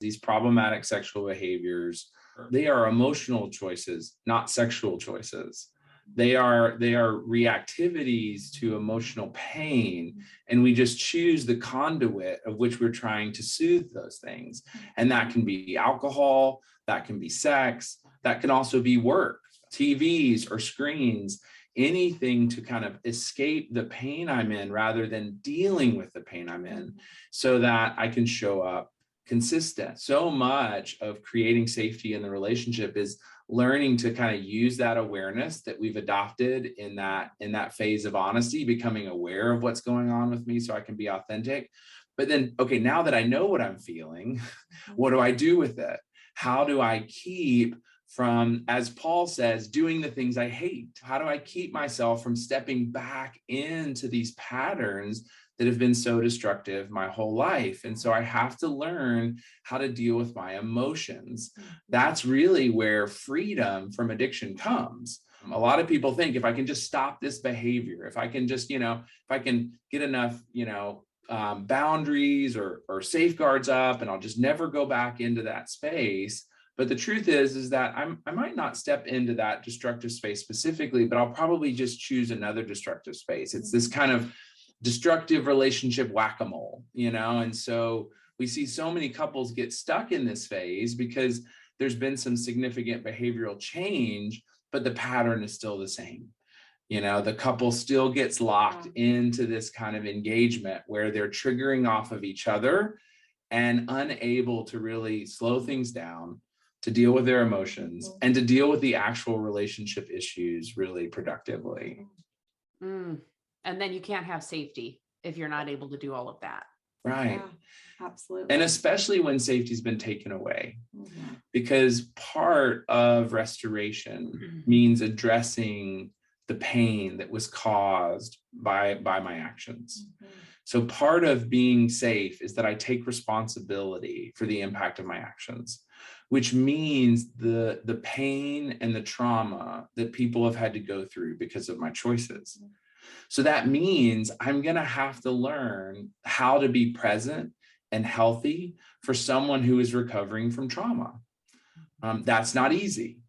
these problematic sexual behaviors, they are emotional choices, not sexual choices. They are reactivities to emotional pain, and we just choose the conduit of which we're trying to soothe those things. And that can be alcohol, that can be sex, that can also be work, TVs or screens, anything to kind of escape the pain I'm in rather than dealing with the pain I'm in, so that I can show up consistent. So much of creating safety in the relationship is learning to kind of use that awareness that we've adopted in that phase of honesty, becoming aware of what's going on with me so I can be authentic. But then, okay, now that I know what I'm feeling, what do I do with it? How do I keep from, as Paul says, doing the things I hate? How do I keep myself from stepping back into these patterns that have been so destructive my whole life? And so I have to learn how to deal with my emotions. That's really where freedom from addiction comes. A lot of people think, if I can just stop this behavior, if I can just, if I can get enough, boundaries or safeguards up, and I'll just never go back into that space. But the truth is that I might not step into that destructive space specifically, but I'll probably just choose another destructive space. It's this kind of destructive relationship whack-a-mole, and so we see so many couples get stuck in this phase because there's been some significant behavioral change, but the pattern is still the same. The couple still gets locked into this kind of engagement where they're triggering off of each other and unable to really slow things down, to deal with their emotions, and to deal with the actual relationship issues really productively. And then you can't have safety if you're not able to do all of that. Right. Yeah, absolutely. And especially when safety's been taken away, because part of restoration means addressing the pain that was caused by my actions. So part of being safe is that I take responsibility for the impact of my actions, which means the pain and the trauma that people have had to go through because of my choices. So that means I'm going to have to learn how to be present and healthy for someone who is recovering from trauma. That's not easy.